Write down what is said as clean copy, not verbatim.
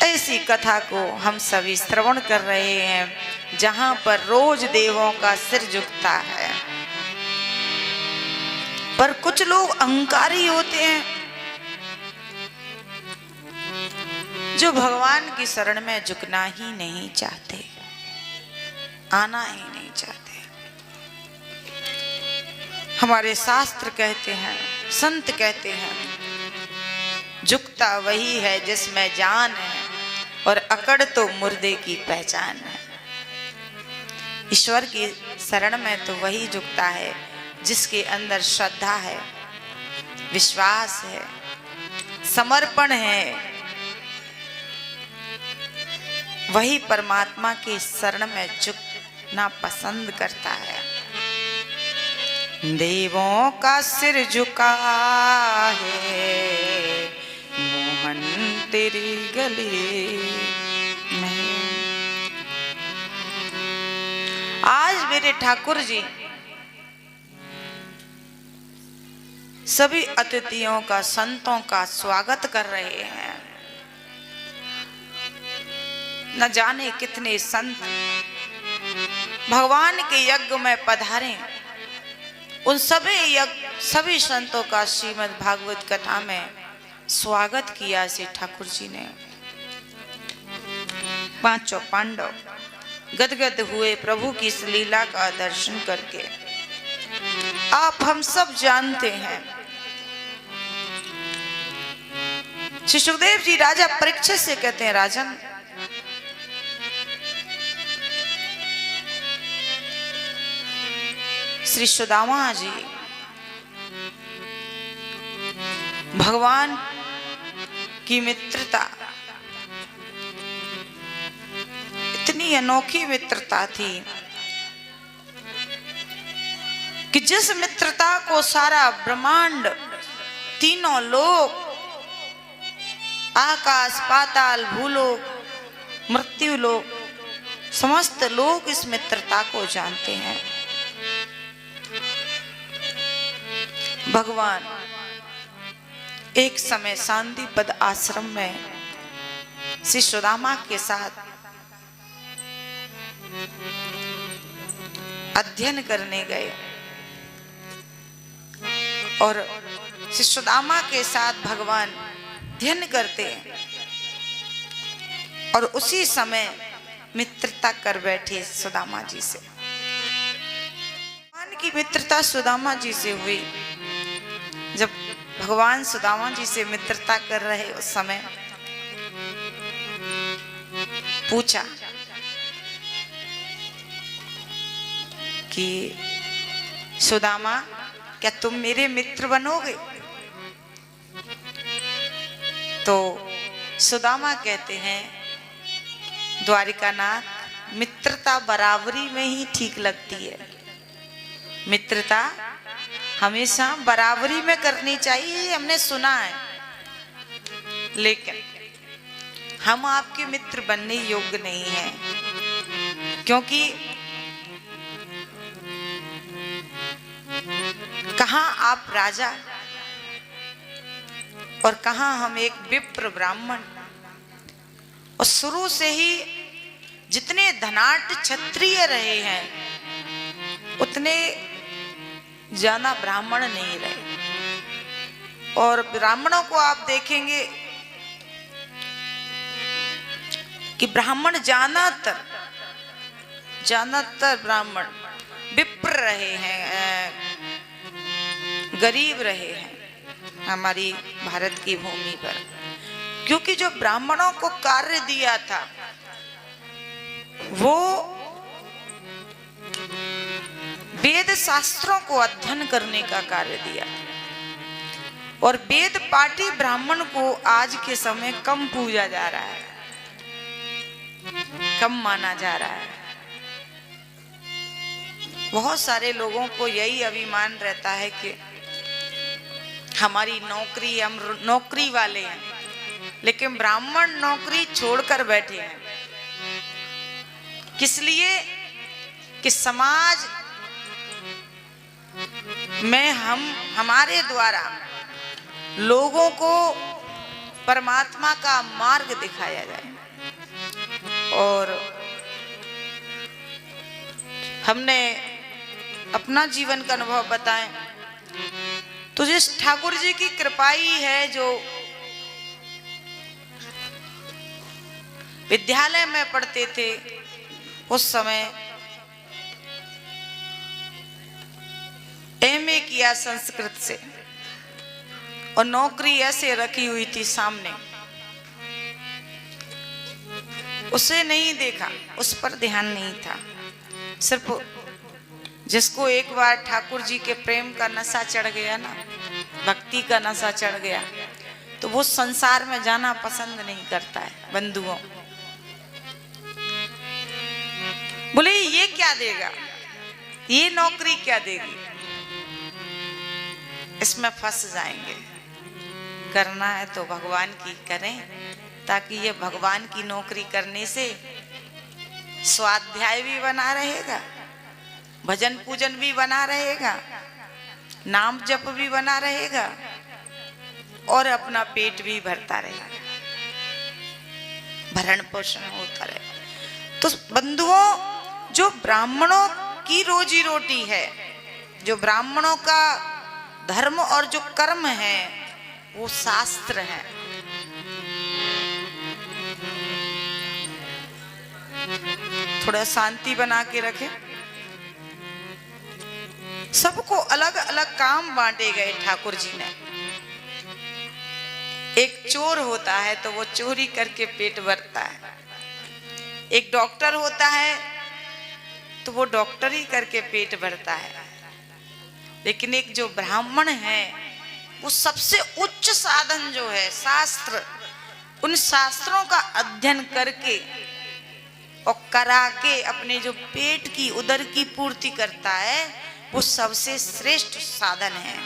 ऐसी कथा को हम सभी श्रवण कर रहे हैं, जहां पर रोज देवों का सिर झुकता है। पर कुछ लोग अहंकारी होते हैं जो भगवान की शरण में झुकना ही नहीं चाहते, आना ही नहीं चाहते। हमारे शास्त्र कहते हैं, संत कहते हैं, झुकता वही है जिसमें जान है और अकड़ तो मुर्दे की पहचान है। ईश्वर की शरण में तो वही झुकता है जिसके अंदर श्रद्धा है, विश्वास है, समर्पण है। वही परमात्मा की शरण में झुकना पसंद करता है। देवों का सिर झुका है मोहन तेरी गली में। आज मेरे ठाकुर जी सभी अतिथियों का, संतों का स्वागत कर रहे हैं। न जाने कितने संत भगवान के यज्ञ में पधारे। उन सभी संतों का श्रीमद् भागवत कथा में स्वागत किया श्री ठाकुर जी ने। पांचों पांडव गदगद हुए प्रभु की इस लीला का दर्शन करके। आप हम सब जानते हैं, श्री सुखदेव जी राजा परीक्षित से कहते हैं, राजन श्री सुदामा जी भगवान की मित्रता, इतनी अनोखी मित्रता थी कि जिस मित्रता को सारा ब्रह्मांड, तीनों लोक, आकाश पाताल भूलोक मृत्यु लोक, समस्त लोग इस मित्रता को जानते हैं। भगवान एक समय शांतिपद आश्रम में श्री सुदामा के साथ अध्ययन करने गए और श्री सुदामा के साथ भगवान अध्ययन करते हैं और उसी समय मित्रता कर बैठे सुदामा जी से। भगवान की मित्रता सुदामा जी से हुई। जब भगवान सुदामा जी से मित्रता कर रहे उस समय पूछा कि सुदामा क्या तुम मेरे मित्र बनोगे? तो सुदामा कहते हैं, द्वारिकानाथ, मित्रता बराबरी में ही ठीक लगती है। मित्रता हमेशा बराबरी में करनी चाहिए, हमने सुना है, लेकिन हम आपके मित्र बनने योग्य नहीं हैं, क्योंकि कहां आप राजा और कहां हम एक विप्र ब्राह्मण। और शुरू से ही जितने धनाढ़ क्षत्रिय रहे हैं उतने ज्यादा ब्राह्मण नहीं रहे। और ब्राह्मणों को आप देखेंगे कि ब्राह्मण ज्यादातर ब्राह्मण विप्र रहे हैं, गरीब रहे हैं हमारी भारत की भूमि पर, क्योंकि जो ब्राह्मणों को कार्य दिया था वो वेद शास्त्रों को अध्ययन करने का कार्य दिया। और वेद पाठी ब्राह्मण को आज के समय कम पूजा जा रहा है, कम माना जा रहा है। बहुत सारे लोगों को यही अभिमान रहता है कि हमारी नौकरी, हम नौकरी वाले हैं, लेकिन ब्राह्मण नौकरी छोड़कर बैठे हैं। किस लिए? कि समाज में हमारे द्वारा लोगों को परमात्मा का मार्ग दिखाया जाए। और हमने अपना जीवन का अनुभव बताएं तो जिस ठाकुर जी की कृपा ही है, जो विद्यालय में पढ़ते थे उस समय एमए किया संस्कृत से, और नौकरी ऐसे रखी हुई थी सामने, उसे नहीं देखा, उस पर ध्यान नहीं था। सिर्फ जिसको एक बार ठाकुर जी के प्रेम का नशा चढ़ गया ना, भक्ति का नशा चढ़ गया, तो वो संसार में जाना पसंद नहीं करता है। बंधुओं, बोले ये क्या देगा, ये नौकरी क्या देगी, इसमें फंस जाएंगे। करना है तो भगवान की करें, ताकि ये भगवान की नौकरी करने से स्वाध्याय भी बना रहेगा, भजन पूजन भी बना रहेगा, नाम जप भी बना रहेगा, और अपना पेट भी भरता रहेगा, भरण पोषण होता रहेगा। तो बंधुओं, जो ब्राह्मणों की रोजी रोटी है, जो ब्राह्मणों का धर्म और जो कर्म है, वो शास्त्र है। थोड़ा शांति बना के रखें। सबको अलग अलग काम बांटे गए ठाकुर जी ने। एक चोर होता है तो वो चोरी करके पेट भरता है, एक डॉक्टर होता है तो वो डॉक्टरी करके पेट भरता है, लेकिन एक जो ब्राह्मण है वो सबसे उच्च साधन जो है शास्त्र, उन शास्त्रों का अध्ययन करके और करा के अपने जो पेट की, उदर की पूर्ति करता है, वो सबसे श्रेष्ठ साधन है।